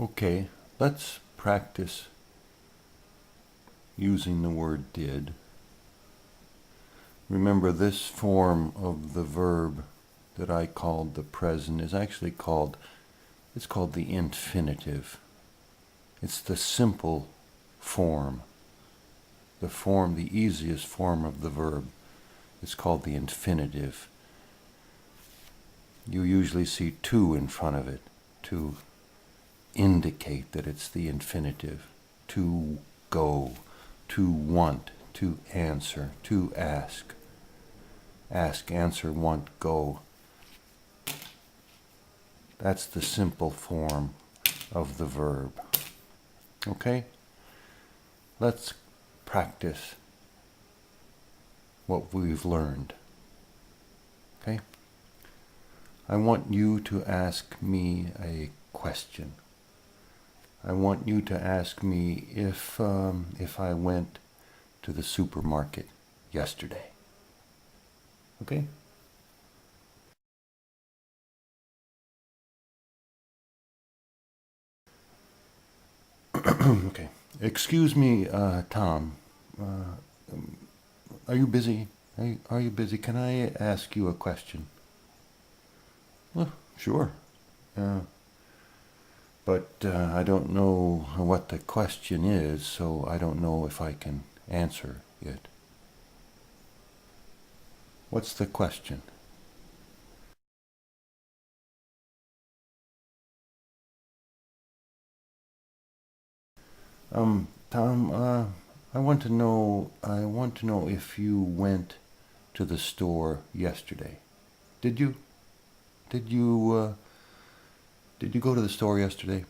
Okay, let's practice using the word did. Remember, this form of the verb that I called the present is actually called the infinitive. It's the simple form, the easiest form of the verb. It's called the infinitive. You usually see to in front of it to indicate that it's the infinitive. To go, to want, to answer, to ask. Ask, answer, want, go. That's the simple form of the verb. Okay? Let's practice what we've learned. Okay? I want you to ask me a question. I want you to ask me if I went to the supermarket yesterday. Okay? Okay. Excuse me, Tom. Are you busy? Are you busy? Can I ask you a question? Well, sure. But I don't know what the question is, so I don't know if I can answer it. What's the question? Tom, I want to know if you went to the store yesterday. Did you? Did you, did you go to the store yesterday?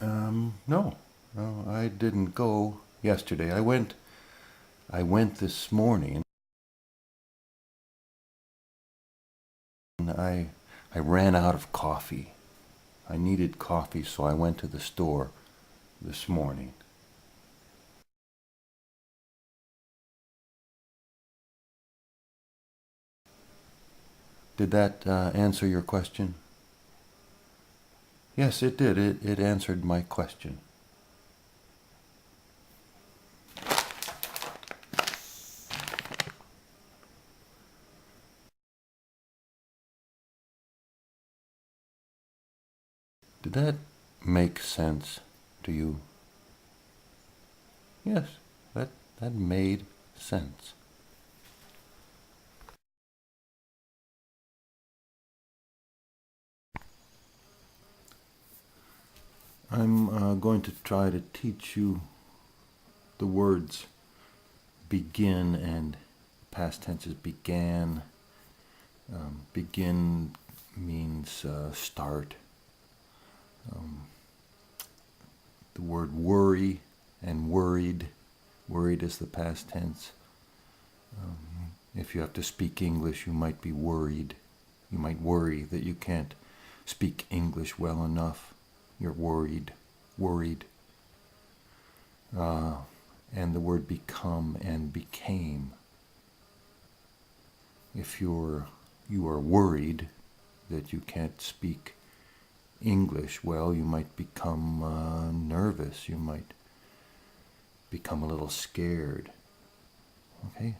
No. No, I didn't go yesterday. I went this morning. I ran out of coffee. I needed coffee, so I went to the store this morning. Did that answer your question? Yes, it did. It answered my question. Did that make sense to you? Yes, that, that made sense. I'm going to try to teach you the words begin and past tenses began. Begin means start. The word worry and worried. Worried is the past tense. If you have to speak English, you might be worried. You might worry that you can't speak English well enough. You're worried. Worried. And the word become and became. If you are worried that you can't speak English well, you might become nervous. You might become a little scared. Okay?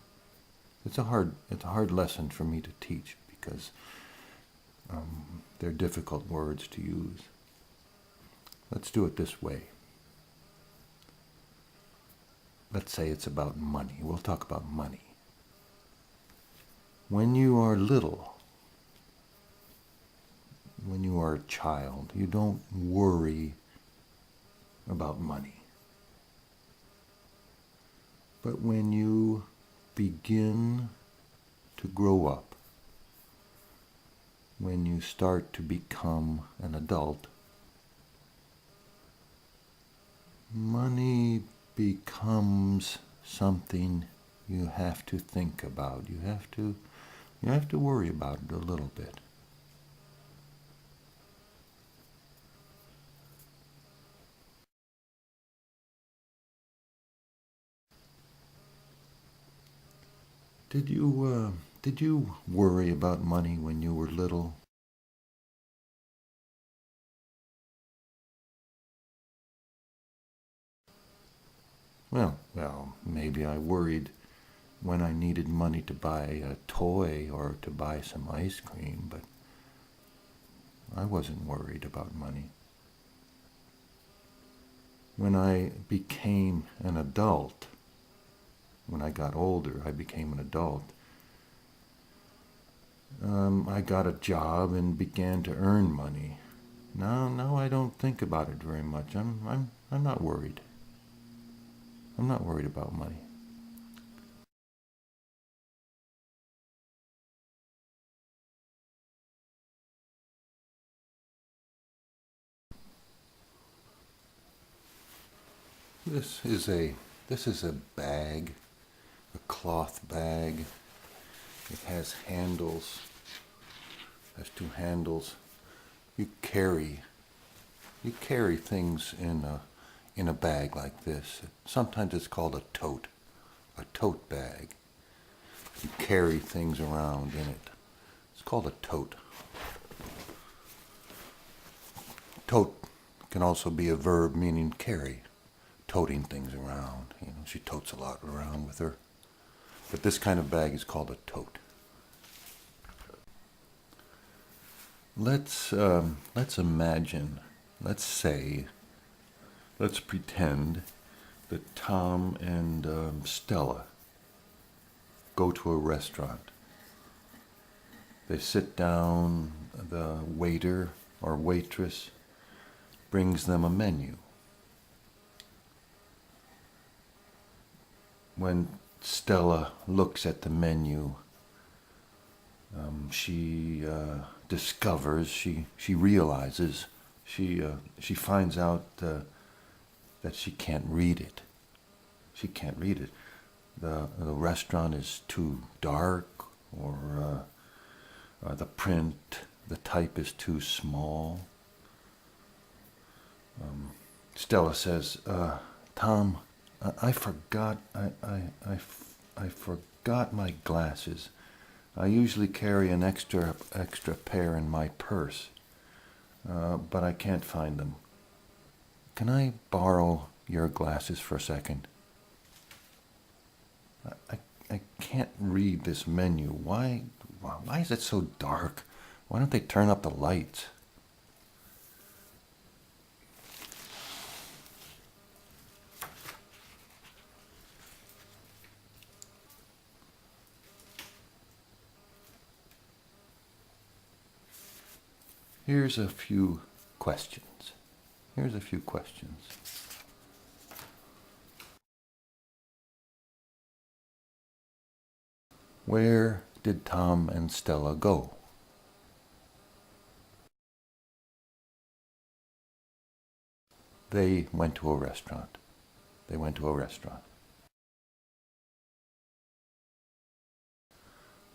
It's a hard lesson for me to teach because they're difficult words to use. Let's do it this way. Let's say it's about money. We'll talk about money. When you are little, when you are a child, you don't worry about money. But when you begin to grow up, when you start to become an adult, money becomes something you have to think about. You have to worry about it a little bit. Did you worry about money when you were little? Well, maybe I worried when I needed money to buy a toy or to buy some ice cream, but I wasn't worried about money. When I became an adult, when I got older, I became an adult. I got a job and began to earn money. Now I don't think about it very much. I'm not worried. I'm not worried about money. This is a this is a bag, a cloth bag. It has handles. Has two handles. You carry you carry things in a bag like this. Sometimes it's called a tote bag. You carry things around in it. It's called a tote. Tote can also be a verb meaning carry, toting things around. She totes a lot around with her. But this kind of bag is called a tote. Let's imagine, let's pretend that Tom and Stella go to a restaurant. They sit down, the waiter or waitress brings them a menu. When Stella looks at the menu, she discovers, she realizes, she finds out that she can't read it. She can't read it. The restaurant is too dark, or the print, the type is too small. Stella says, Tom, I forgot, I forgot my glasses. I usually carry an extra pair in my purse, but I can't find them. Can I borrow your glasses for a second? I can't read this menu. Why is it so dark? Why don't they turn up the lights? Here's a few questions. Here's a few questions. Where did Tom and Stella go? They went to a restaurant. They went to a restaurant.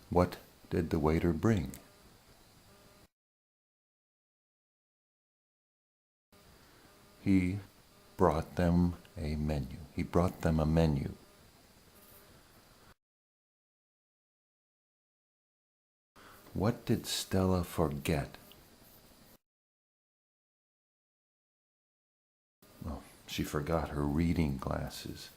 What did the waiter bring? He brought them a menu. He brought them a menu. What did Stella forget? Well, she forgot her reading glasses.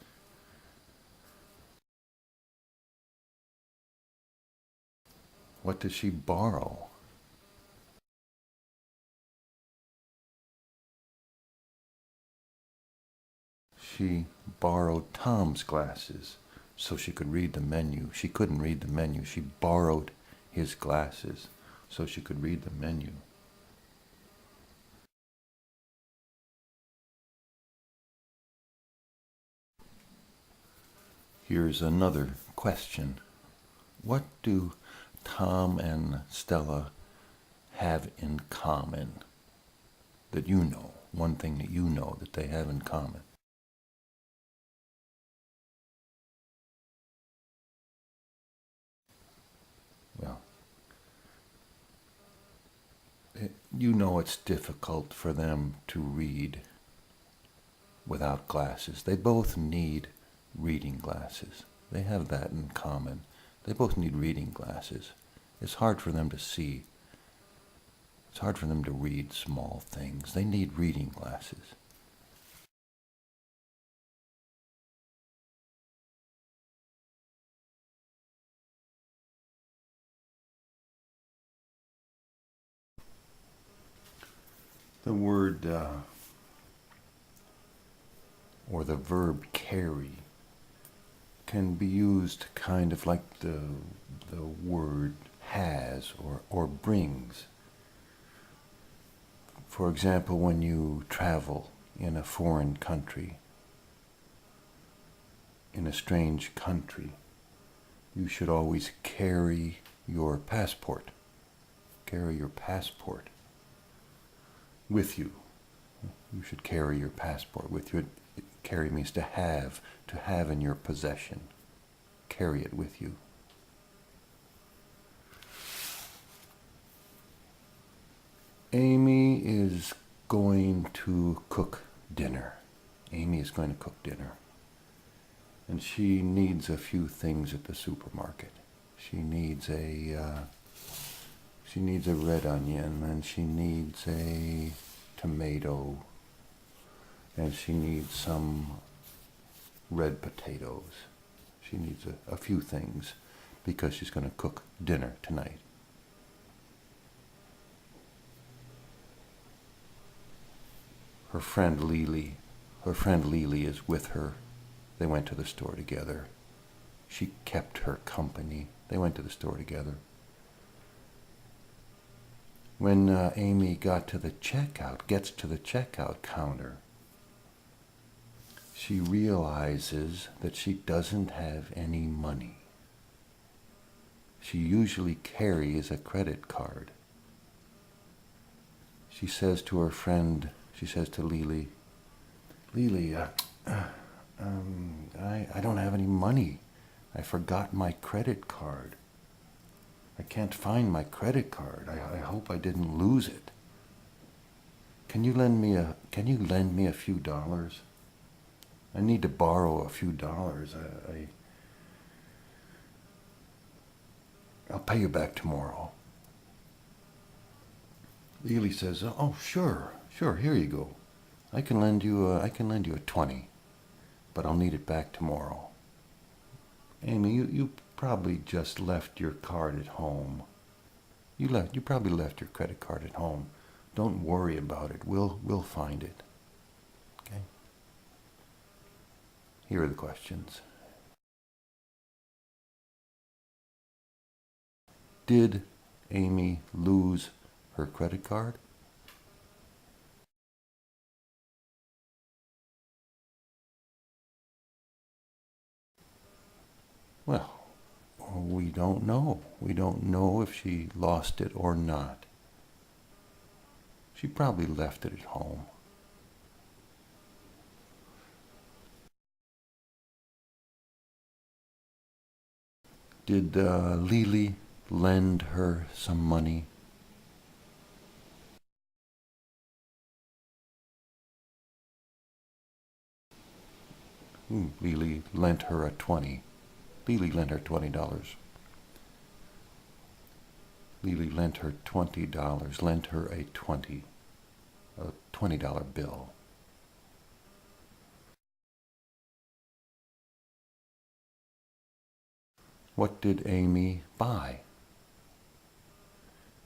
What did she borrow? She borrowed Tom's glasses so she could read the menu. She couldn't read the menu. She borrowed his glasses so she could read the menu. Here's another question. What do Tom and Stella have in common that you know? One thing that you know that they have in common. Well, you know it's difficult for them to read without glasses. They both need reading glasses. They have that in common. They both need reading glasses. It's hard for them to see. It's hard for them to read small things. They need reading glasses. The word or the verb carry can be used kind of like the word has or brings. For example, when you travel in a foreign country, in a strange country, you should always carry your passport. Carry your passport with you. You should carry your passport with you. Carry means to have in your possession. Carry it with you. Amy is going to cook dinner. Amy is going to cook dinner. And she needs a few things at the supermarket. She needs a red onion, and she needs a tomato, and she needs some red potatoes. She needs a few things because she's going to cook dinner tonight. Her friend Lily is with her. They went to the store together. She kept her company. They went to the store together. When Amy gets to the checkout counter, she realizes that she doesn't have any money. She usually carries a credit card. She says to her friend, she says to Lily, I don't have any money. I forgot my credit card. I can't find my credit card. I hope I didn't lose it. Can you lend me a few dollars? I need to borrow a few dollars. I'll pay you back tomorrow. Lily says, "Oh, sure, here you go. I can lend you a 20, but I'll need it back tomorrow." Amy, you probably just left your card at home. You probably left your credit card at home. Don't worry about it. We'll find it. Okay? Here are the questions. Did Amy lose her credit card? Well, we don't know. We don't know if she lost it or not. She probably left it at home. Did Lily lend her some money? Lily lent her a 20. Lily lent her $20. Lily lent her $20. Lent her a $20 bill. What did Amy buy?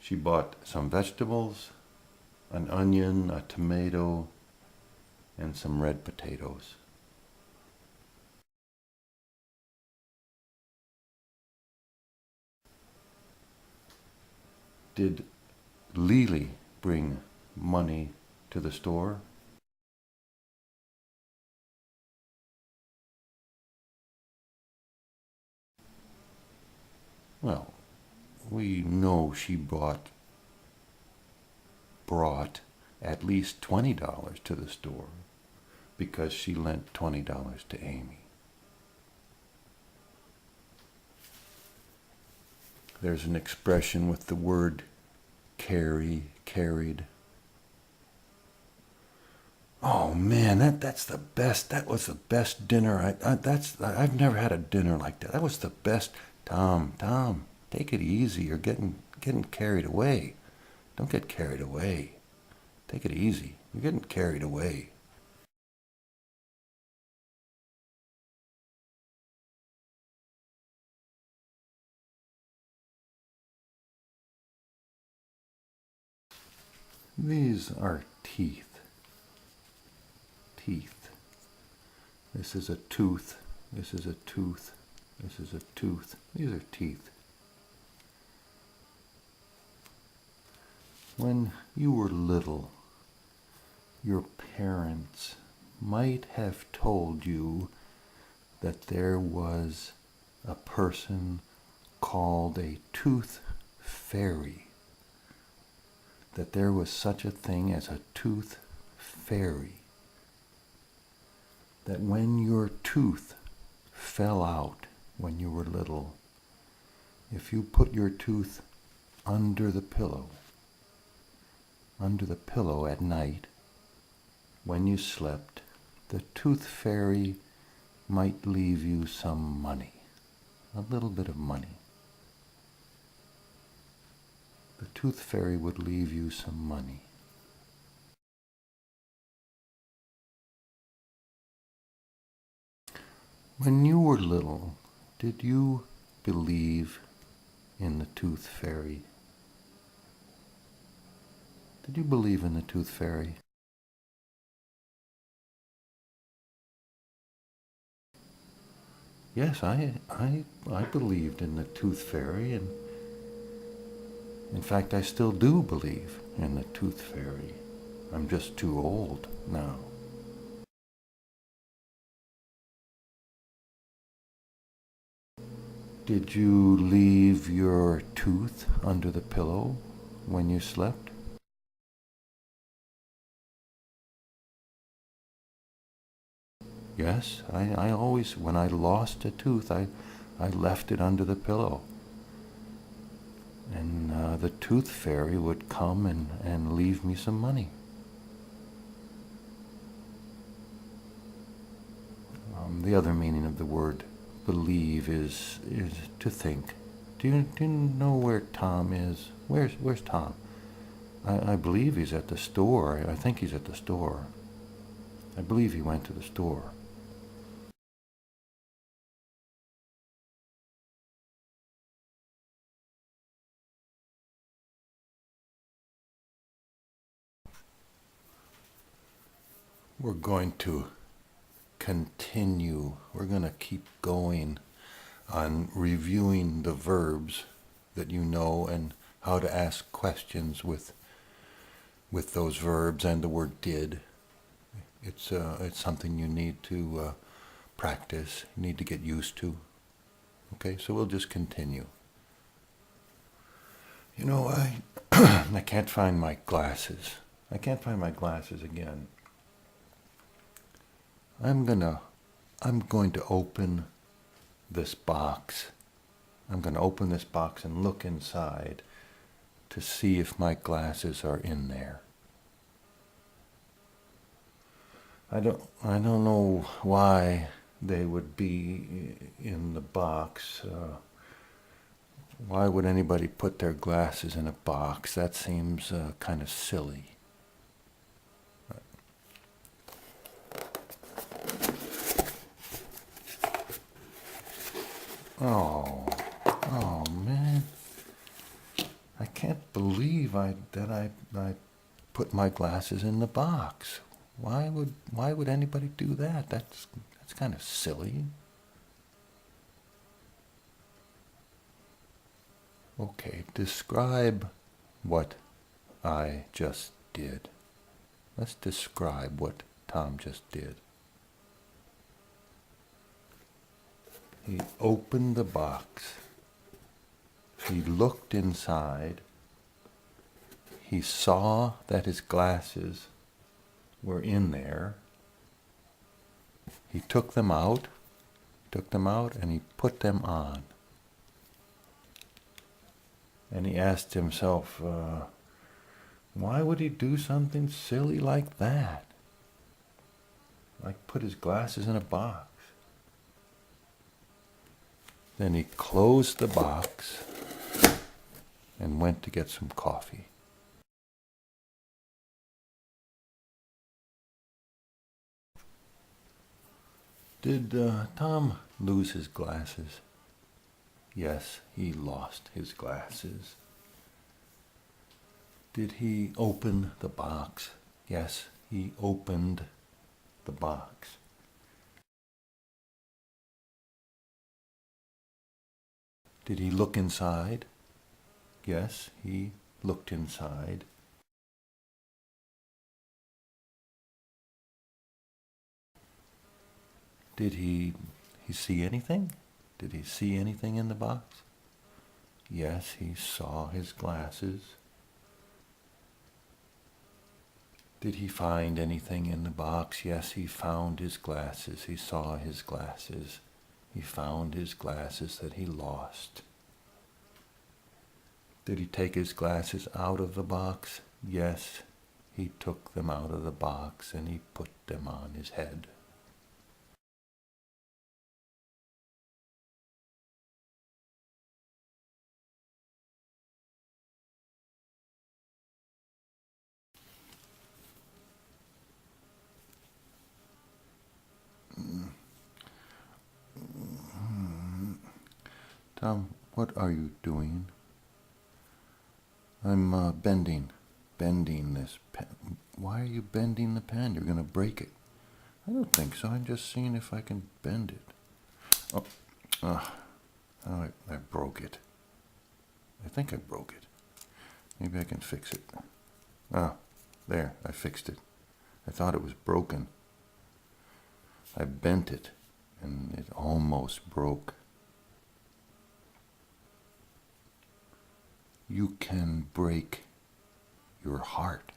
She bought some vegetables, an onion, a tomato, and some red potatoes. Did Lily bring money to the store? Well, we know she brought at least $20 to the store because she lent $20 to Amy. There's an expression with the word carried. Oh man, that's the best. That was the best dinner. I've never had a dinner like that. That was the best Tom, take it easy. You're getting carried away. Don't get carried away. Take it easy. You're getting carried away. These are teeth. Teeth. This is a tooth. This is a tooth. This is a tooth. These are teeth. When you were little, your parents might have told you that there was a person called a tooth fairy. That there was such a thing as a tooth fairy. That when your tooth fell out when you were little, if you put your tooth under the pillow at night, when you slept, the tooth fairy might leave you some money, a little bit of money. The tooth fairy would leave you some money. When you were little, did you believe in the tooth fairy? Did you believe in the tooth fairy? Yes, I believed in the tooth fairy, and in fact I still do believe in the tooth fairy. I'm just too old now. Did you leave your tooth under the pillow when you slept? Yes, I always, when I lost a tooth, I left it under the pillow. And the tooth fairy would come and leave me some money. The other meaning of the word believe is to think. Do you know where Tom is? Where's Tom? I believe he's at the store. I think he's at the store. I believe he went to the store. We're going to continue. We're going to keep going on reviewing the verbs that you know and how to ask questions with those verbs and the word did. It's something you need to practice, you need to get used to. Okay, so we'll just continue. You know, I can't find my glasses. I can't find my glasses again. I'm going to open this box. I'm going to open this box and look inside to see if my glasses are in there. I don't know why they would be in the box. Why would anybody put their glasses in a box? That seems kind of silly. Oh man! I can't believe that I put my glasses in the box. Why would anybody do that? That's kind of silly. Okay, describe what I just did. Let's describe what Tom just did. He opened the box. He looked inside. He saw that his glasses were in there. He took them out, and he put them on. And he asked himself, why would he do something silly like that? Like put his glasses in a box. Then he closed the box and went to get some coffee. Did Tom lose his glasses? Yes, he lost his glasses. Did he open the box? Yes, he opened the box. Did he look inside? Yes, he looked inside. Did he see anything? Did he see anything in the box? Yes, he saw his glasses. Did he find anything in the box? Yes, he found his glasses. He saw his glasses. He found his glasses that he lost. Did he take his glasses out of the box? Yes, he took them out of the box and he put them on his head. Tom, what are you doing? I'm bending this pen. Why are you bending the pen? You're going to break it. I don't think so. I'm just seeing if I can bend it. Oh, I broke it. I think I broke it. Maybe I can fix it. Ah, there, I fixed it. I thought it was broken. I bent it, and it almost broke. You can break your heart.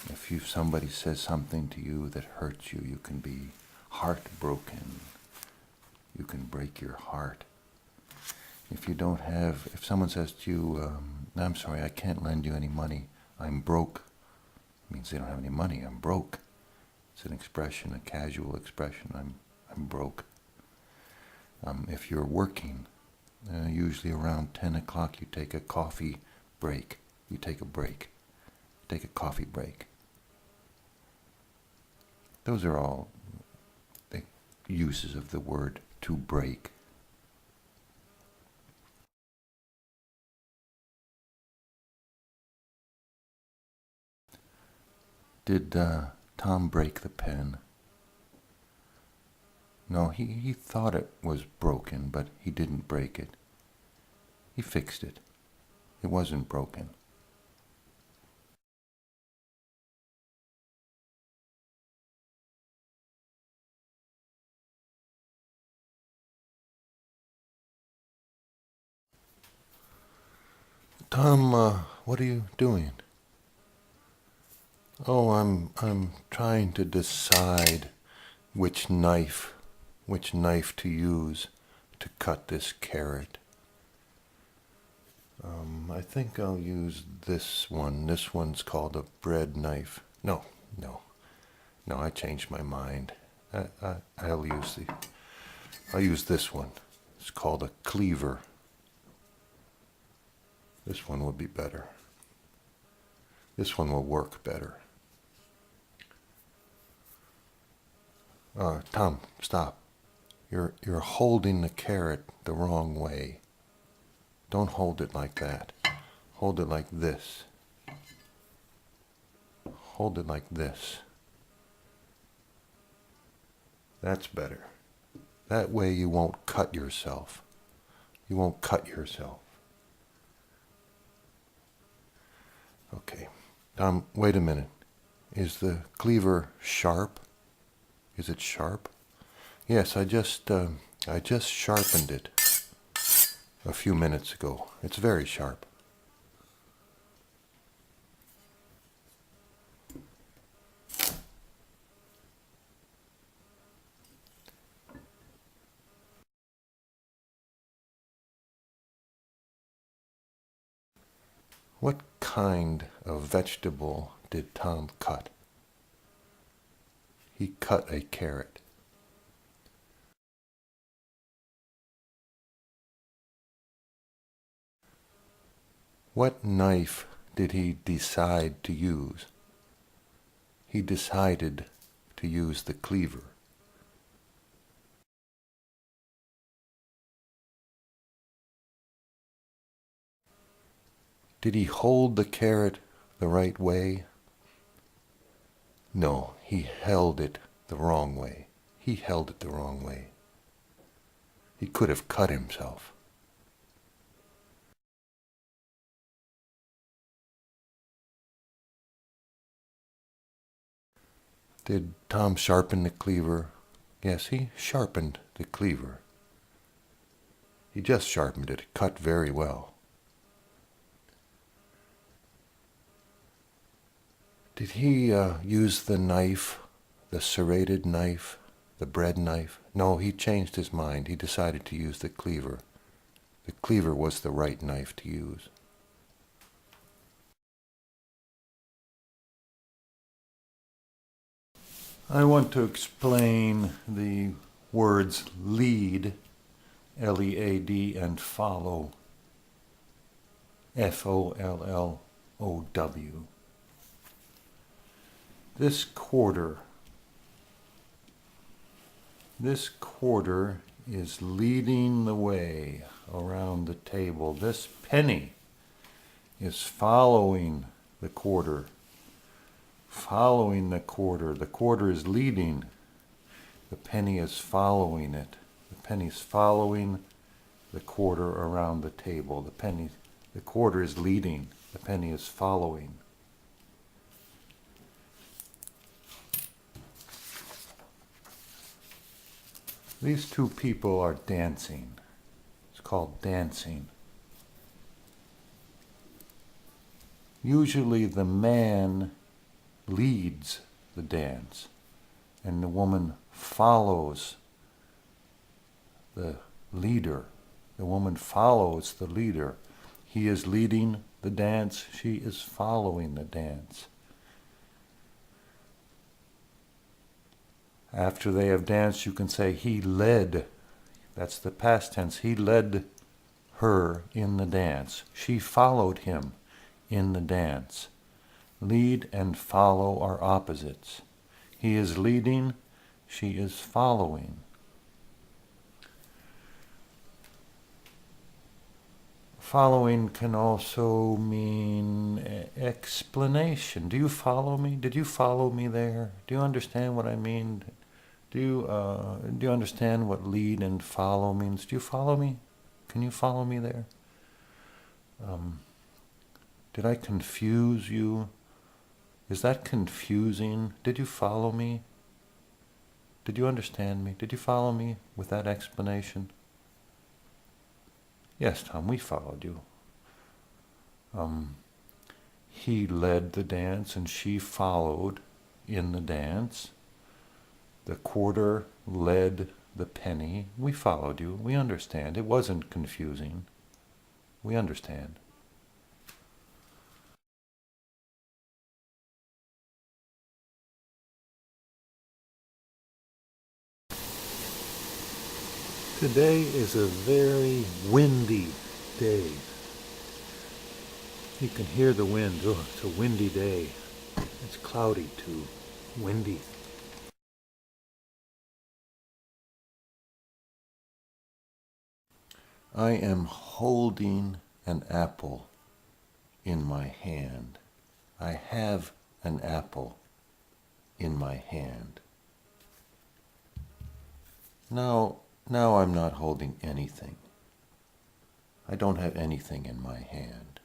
If somebody says something to you that hurts you, you can be heartbroken. You can break your heart. If someone says to you, I'm sorry, I can't lend you any money, I'm broke, it means they don't have any money, I'm broke. It's an expression, a casual expression, I'm broke. If you're working, usually around 10 o'clock you take a coffee break. You take a break. Take a coffee break. Those are all the uses of the word to break. Did Tom break the pen? No, he thought it was broken, but he didn't break it. He fixed it. It wasn't broken. Tom, what are you doing? Oh, I'm trying to decide which knife to use to cut this carrot. I think I'll use this one. This one's called a bread knife. No, I changed my mind. I'll use this one. It's called a cleaver. This one will be better. This one will work better. Tom, stop. You're holding the carrot the wrong way. Don't hold it like that. Hold it like this. Hold it like this. That's better. That way you won't cut yourself. You won't cut yourself. Okay. Wait a minute. Is the cleaver sharp? Is it sharp? Yes, I just sharpened it a few minutes ago. It's very sharp. What kind of vegetable did Tom cut? He cut a carrot. What knife did he decide to use? He decided to use the cleaver. Did he hold the carrot the right way? No, he held it the wrong way. He held it the wrong way. He could have cut himself. Did Tom sharpen the cleaver? Yes, he sharpened the cleaver. He just sharpened it. It cut very well. Did he use the knife, the serrated knife, the bread knife? No, he changed his mind. He decided to use the cleaver. The cleaver was the right knife to use. I want to explain the words lead, L-E-A-D, and follow, F-O-L-L-O-W. This quarter is leading the way around the table. This penny is following the quarter. Following the quarter. The quarter is leading. The penny is following it. The penny's following the quarter around the table. The quarter is leading. The penny is following. These two people are dancing. It's called dancing. Usually the man leads the dance and the woman follows the leader. The woman follows the leader. He is leading the dance. She is following the dance. After they have danced, you can say, he led. That's the past tense. He led her in the dance. She followed him in the dance. Lead and follow are opposites. He is leading. She is following. Following can also mean explanation. Do you follow me? Did you follow me there? Do you understand what I mean? Do you understand what lead and follow means? Do you follow me? Can you follow me there? Did I confuse you? Is that confusing? Did you follow me? Did you understand me? Did you follow me with that explanation? Yes, Tom, we followed you. He led the dance and she followed in the dance. The quarter led the penny. We followed you. We understand. It wasn't confusing. We understand. Today is a very windy day. You can hear the wind. Oh, it's a windy day. It's cloudy too. Windy. I am holding an apple in my hand. I have an apple in my hand. Now I'm not holding anything. I don't have anything in my hand.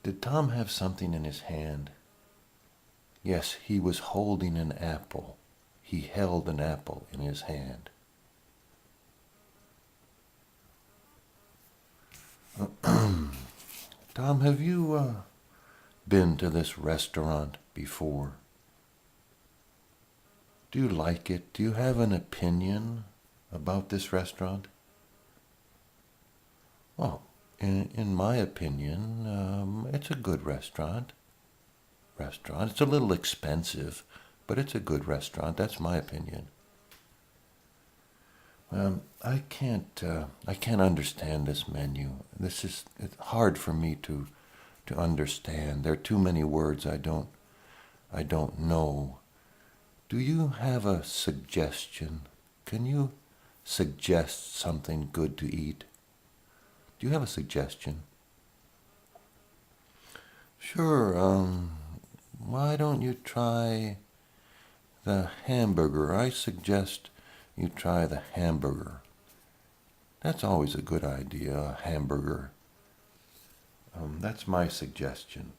Did Tom have something in his hand? Yes, he was holding an apple. He held an apple in his hand. Tom, have you been to this restaurant before? Do you like it? Do you have an opinion about this restaurant? Well, in my opinion, it's a good restaurant. restaurant. It's a little expensive, but it's a good restaurant. That's my opinion. I can't understand this menu. It's hard for me to understand. There are too many words I don't know. Do you have a suggestion? Can you suggest something good to eat? Do you have a suggestion? Sure, why don't you try the hamburger? I suggest you try the hamburger. That's always a good idea, a hamburger. That's my suggestion.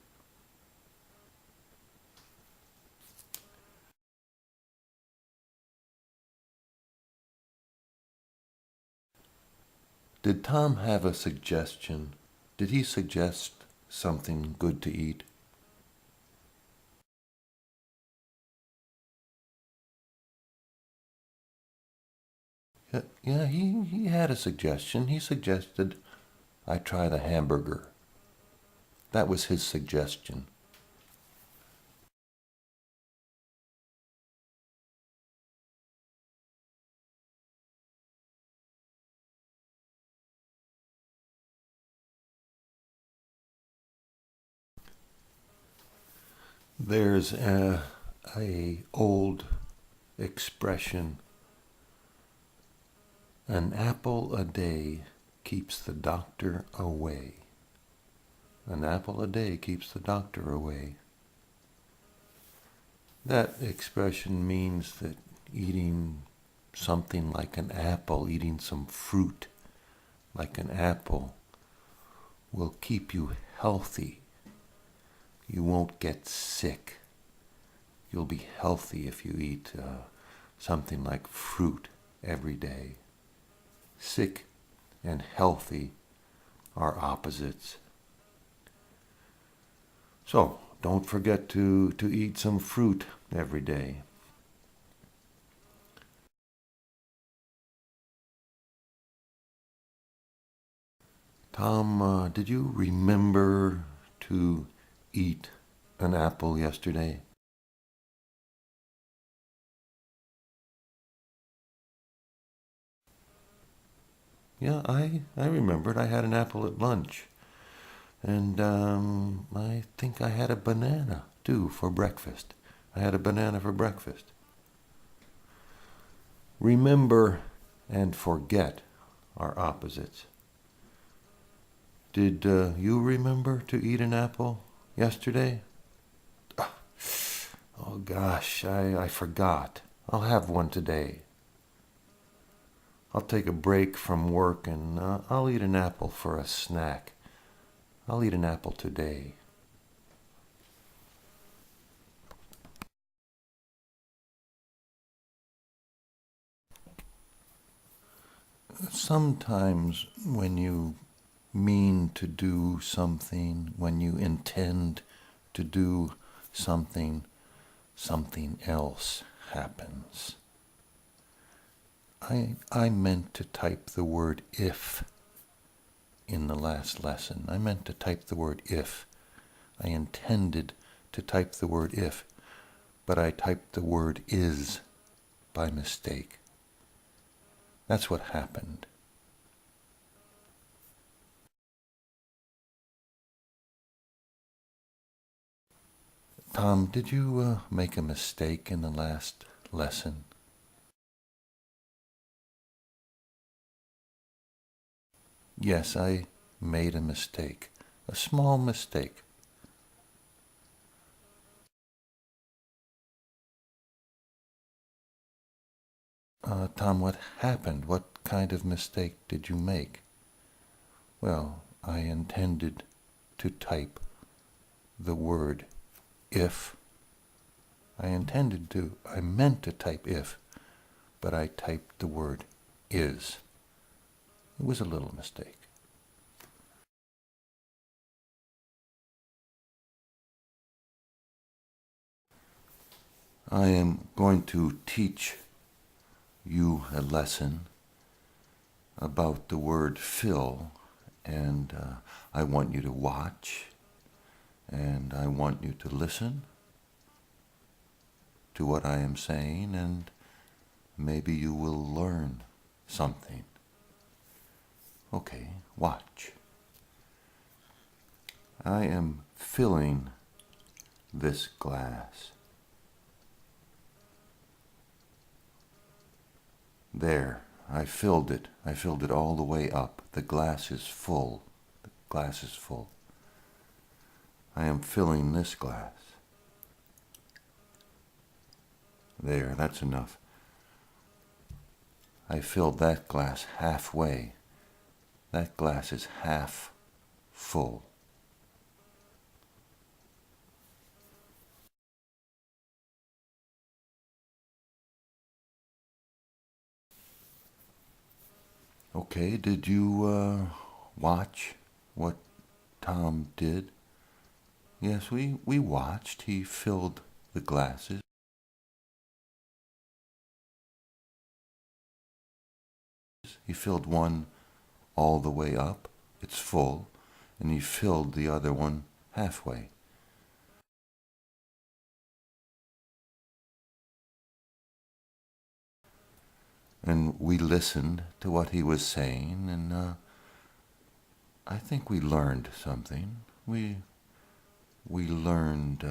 Did Tom have a suggestion? Did he suggest something good to eat? Yeah, he had a suggestion. He suggested I try the hamburger. That was his suggestion. There's a old expression, an apple a day keeps the doctor away. An apple a day keeps the doctor away. That expression means that eating something like an apple, eating some fruit like an apple, will keep you healthy. You won't get sick. You'll be healthy if you eat something like fruit every day. Sick and healthy are opposites. So, don't forget to eat some fruit every day. Tom, did you remember to eat an apple yesterday? Yeah, I remembered. I had an apple at lunch. And I think I had a banana, too, for breakfast. I had a banana for breakfast. Remember and forget are opposites. Did you remember to eat an apple yesterday? Oh gosh, I forgot. I'll have one today. I'll take a break from work and I'll eat an apple for a snack. I'll eat an apple today. Sometimes when you mean to do something, when you intend to do something, something else happens. I meant to type the word if in the last lesson. I meant to type the word if. I intended to type the word if, but I typed the word is by mistake. That's what happened. Tom, did you make a mistake in the last lesson? Yes, I made a mistake. A small mistake. Tom, what happened? What kind of mistake did you make? Well, I intended to type the word if. I meant to type if, but I typed the word is. It was a little mistake. I am going to teach you a lesson about the word fill, and I want you to watch And I want you to listen to what I am saying, and maybe you will learn something. Okay, watch. I am filling this glass. There, I filled it. I filled it all the way up. The glass is full. The glass is full. I am filling this glass. There, that's enough. I filled that glass halfway. That glass is half full. Okay, did you watch what Tom did? Yes, we watched. He filled the glasses. He filled one all the way up. It's full. And he filled the other one halfway. And we listened to what he was saying, and I think we learned something. We learned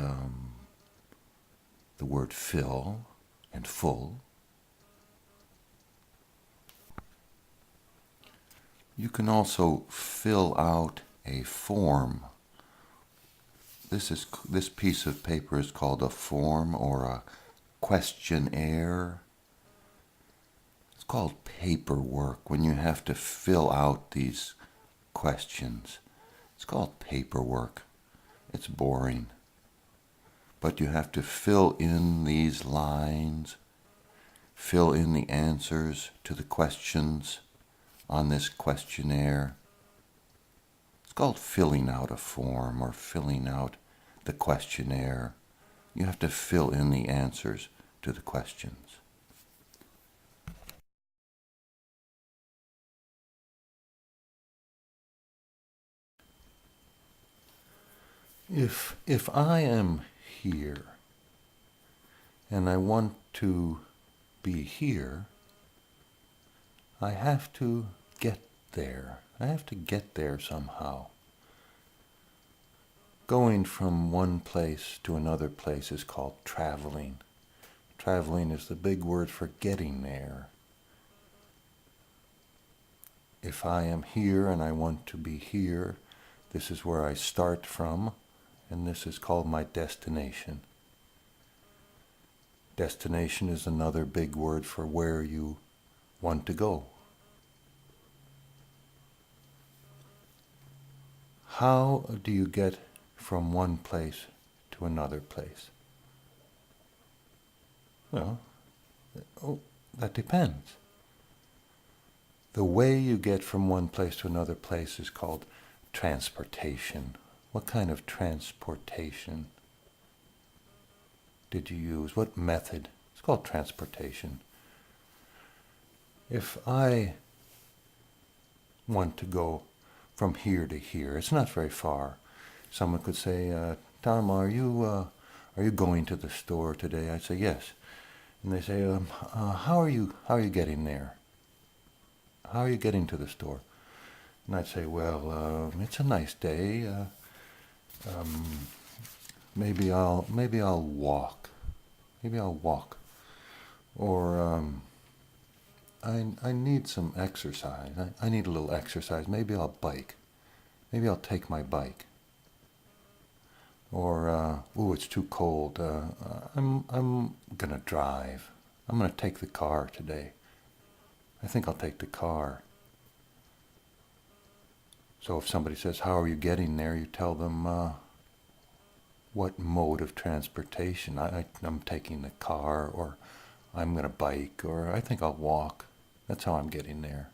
the word fill and full. You can also fill out a form. This piece of paper is called a form or a questionnaire. It's called paperwork when you have to fill out these questions. It's called paperwork. It's boring. But you have to fill in these lines, fill in the answers to the questions on this questionnaire. It's called filling out a form or filling out the questionnaire. You have to fill in the answers to the questions. If I am here and I want to be here, I have to get there. I have to get there somehow. Going from one place to another place is called traveling. Traveling is the big word for getting there. If I am here and I want to be here, this is where I start from, and this is called my destination. Destination is another big word for where you want to go. How do you get from one place to another place? Well, that depends. The way you get from one place to another place is called transportation. What kind of transportation did you use? What method? It's called transportation. If I want to go from here to here, it's not very far. Someone could say, Tom, are you going to the store today? I'd say yes. And they say, how are you getting there? How are you getting to the store? And I'd say, well, it's a nice day. Maybe I'll walk. Maybe I'll walk. Or I need some exercise. I need a little exercise. Maybe I'll bike. Maybe I'll take my bike. Or it's too cold. I'm gonna drive. I'm gonna take the car today. I think I'll take the car. So if somebody says, how are you getting there? You tell them what mode of transportation. I'm taking the car, or I'm going to bike, or I think I'll walk. That's how I'm getting there.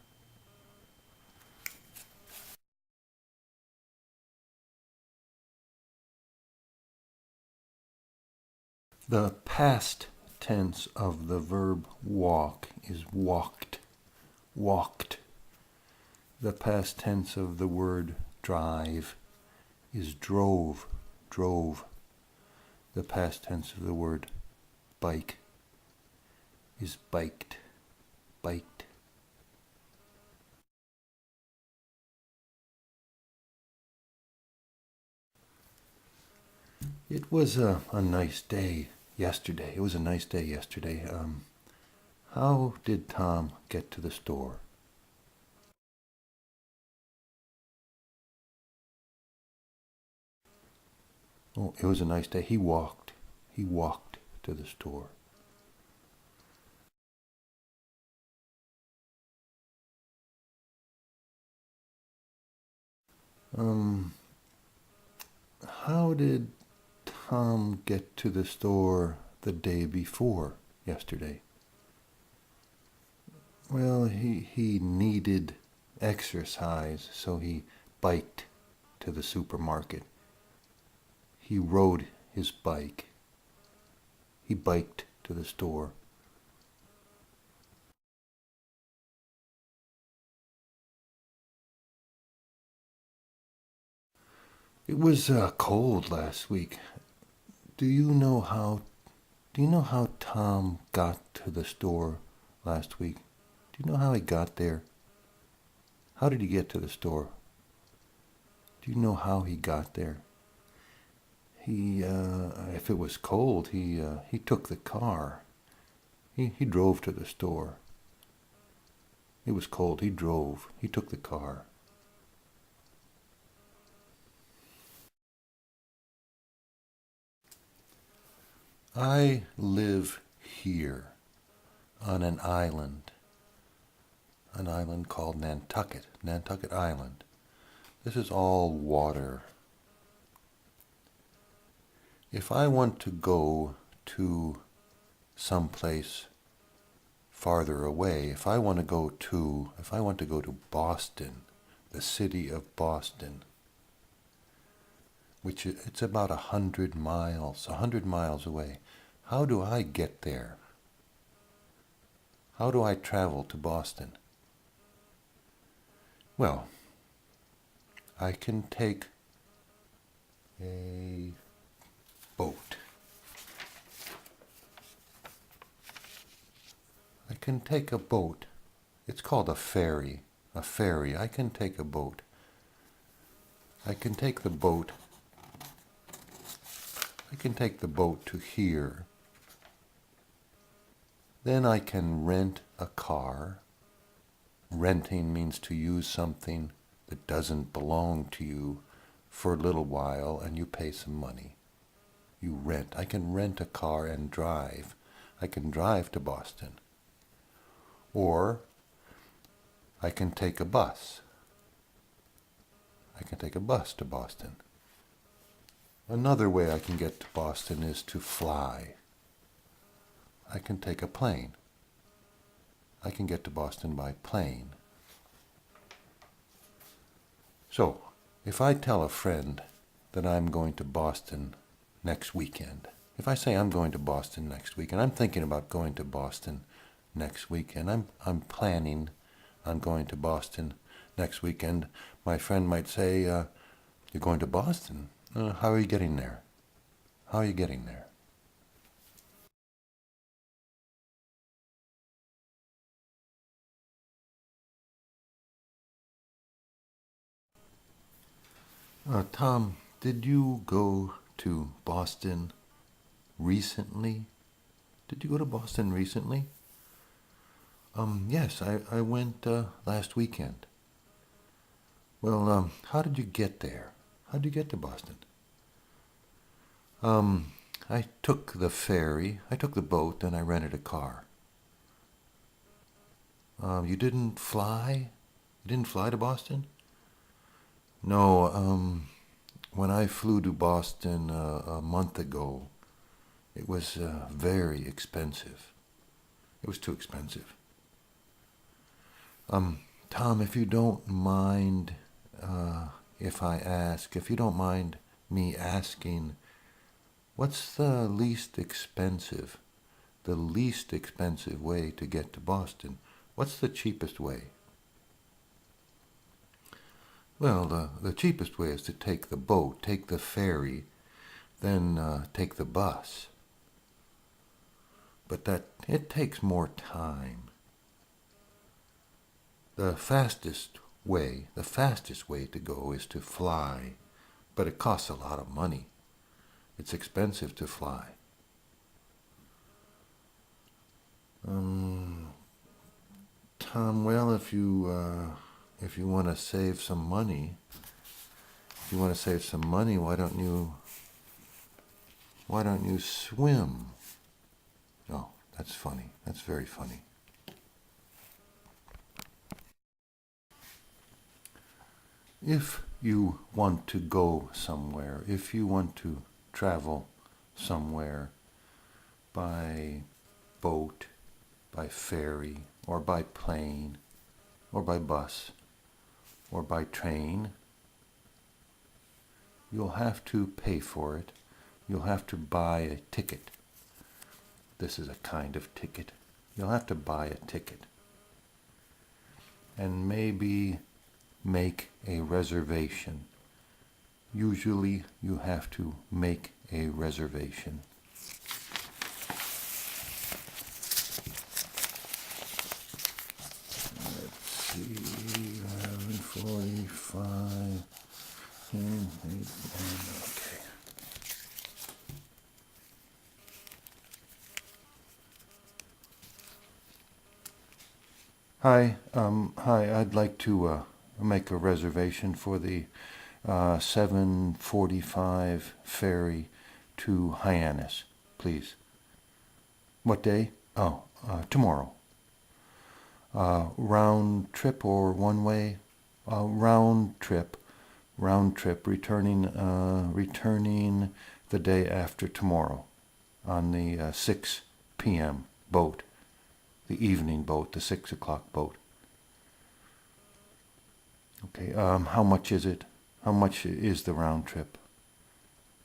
The past tense of the verb walk is walked. Walked. The past tense of the word drive is drove. drove. The past tense of the word bike is biked. Biked. It was a nice day yesterday. It was a nice day yesterday. How did Tom get to the store? Oh, it was a nice day. He walked. He walked to the store. Um, how did Tom get to the store the day before yesterday? Well, he needed exercise, so he biked to the supermarket. He rode his bike. He biked to the store. It was cold last week. Do you know how do you know how Tom got to the store last week? Do you know how he got there? How did he get to the store? Do you know how he got there? If it was cold, he took the car. He drove to the store. It was cold. He drove. He took the car. I live here on an island called Nantucket, Nantucket Island. This is all water. If I want to go to someplace farther away, if I want to go to Boston, the city of Boston, which it's about 100 miles away, how do I get there? How do I travel to Boston? Well, I can take a boat. I can take a boat. It's called a ferry. A ferry. I can take a boat. I can take the boat. I can take the boat to here. Then I can rent a car. Renting means to use something that doesn't belong to you for a little while and you pay some money. You rent. I can rent a car and drive. I can drive to Boston. Or I can take a bus. I can take a bus to Boston. Another way I can get to Boston is to fly. I can take a plane. I can get to Boston by plane. So, if I tell a friend that I'm going to Boston next weekend, if I say I'm going to Boston next week, and I'm thinking about going to Boston next week, and I'm planning on going to Boston next weekend, my friend might say, "You're going to Boston? How are you getting there? How are you getting there?" Tom, did you go to Boston recently? Did you go to Boston recently? Yes, I went last weekend. Well, how did you get there? How did you get to Boston? I took the ferry, I took the boat, and I rented a car. You didn't fly? You didn't fly to Boston? No, when I flew to Boston a month ago, it was very expensive. It was too expensive. Tom, if you don't mind, if you don't mind me asking, what's the least expensive way to get to Boston? What's the cheapest way? Well, the cheapest way is to take the boat, take the ferry, then take the bus. But it takes more time. The fastest way to go is to fly, but it costs a lot of money. It's expensive to fly. Tom, well, if you want to save some money, why don't you swim? Oh, that's funny. That's very funny. If you want to go somewhere, if you want to travel somewhere by boat, by ferry, or by plane, or by bus, or by train, you'll have to pay for it. You'll have to buy a ticket. This is a kind of ticket. You'll have to buy a ticket. And maybe make a reservation. Usually you have to make a reservation. Let's see, 11:45. Okay. Hi, I'd like to make a reservation for the 7:45 ferry to Hyannis, please. What day? Oh, tomorrow. Round trip or one way? Round trip, returning the day after tomorrow on the 6 p.m. boat, the evening boat, the 6 o'clock boat. Okay, how much is it? How much is the round trip?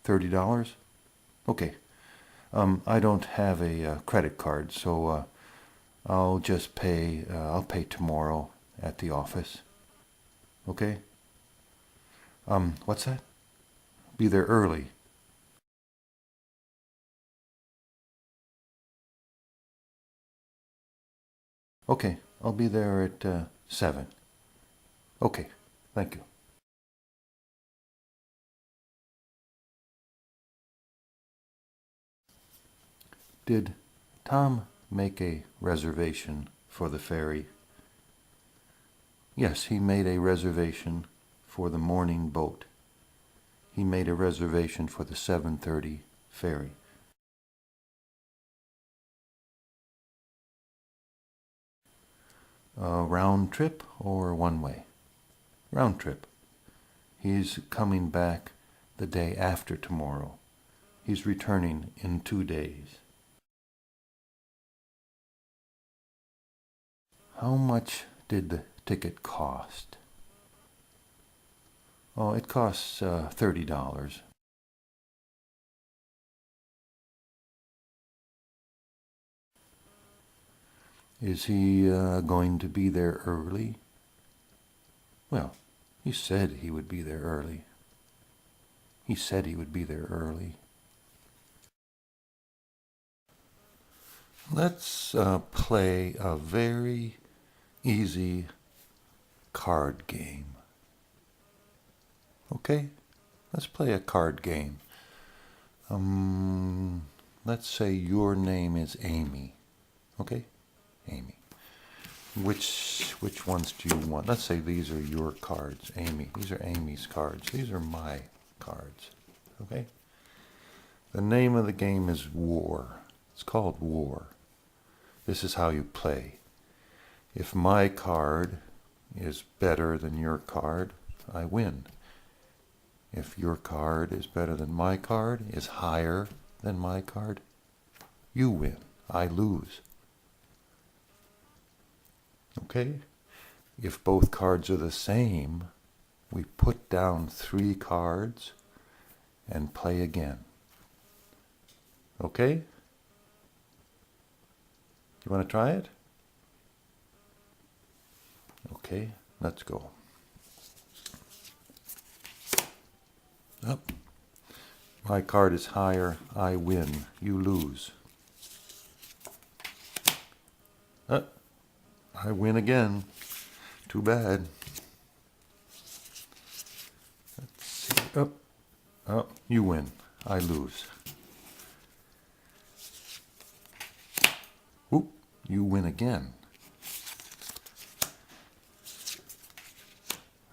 $30? Okay. I don't have a credit card, so I'll just pay. I'll pay tomorrow at the office. Okay. What's that? Be there early. Okay, I'll be there at 7. Okay, thank you. Did Tom make a reservation for the ferry? Yes, he made a reservation for the morning boat. He made a reservation for the 7:30 ferry. Round trip or one way? Round trip. He's coming back the day after tomorrow. He's returning in 2 days. How much did the ticket cost? Oh, it costs $30. Is he going to be there early? Well, he said he would be there early. He said he would be there early. Let's play a very easy card game. Okay? Let's play a card game. Let's say your name is Amy. Okay? Amy. Which ones do you want? Let's say these are your cards, Amy. These are Amy's cards. These are my cards. Okay? The name of the game is War. It's called War. This is how you play. If my card is better than your card, I win. If your card is better than my card, is higher than my card, you win. I lose. Okay? If both cards are the same, we put down 3 cards and play again. Okay? You want to try it? Okay, let's go. Up. My card is higher. I win. You lose. I win again. Too bad. Let's see. You win. I lose. Oop, you win again.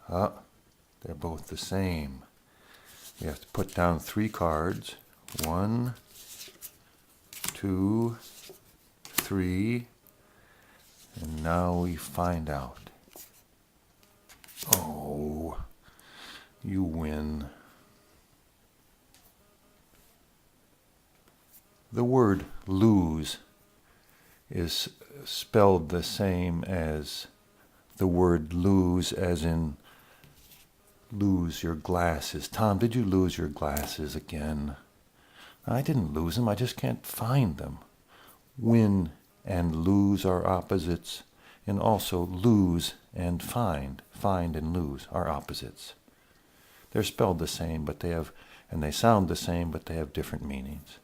They're both the same. We have to put down 3 cards. 1, 2, 3. And now we find out. Oh, you win. The word lose is spelled the same as the word lose, as in lose your glasses. Tom, did you lose your glasses again? I didn't lose them. I just can't find them. Win and lose are opposites, and also lose and find and lose are opposites. They're spelled the same, but they sound the same, but they have different meanings.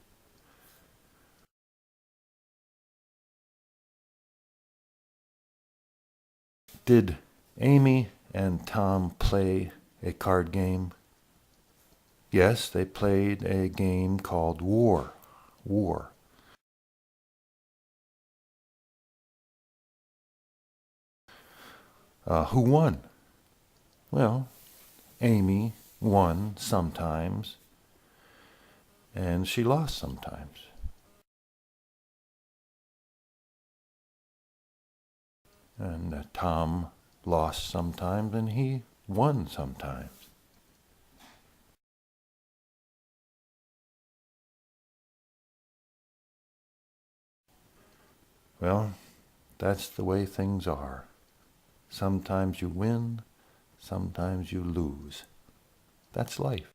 Did Amy and Tom play a card game? Yes, they played a game called War. War. Who won? Well, Amy won sometimes, and she lost sometimes. And Tom lost sometimes, and he won sometimes. Well, that's the way things are. Sometimes you win, sometimes you lose. That's life.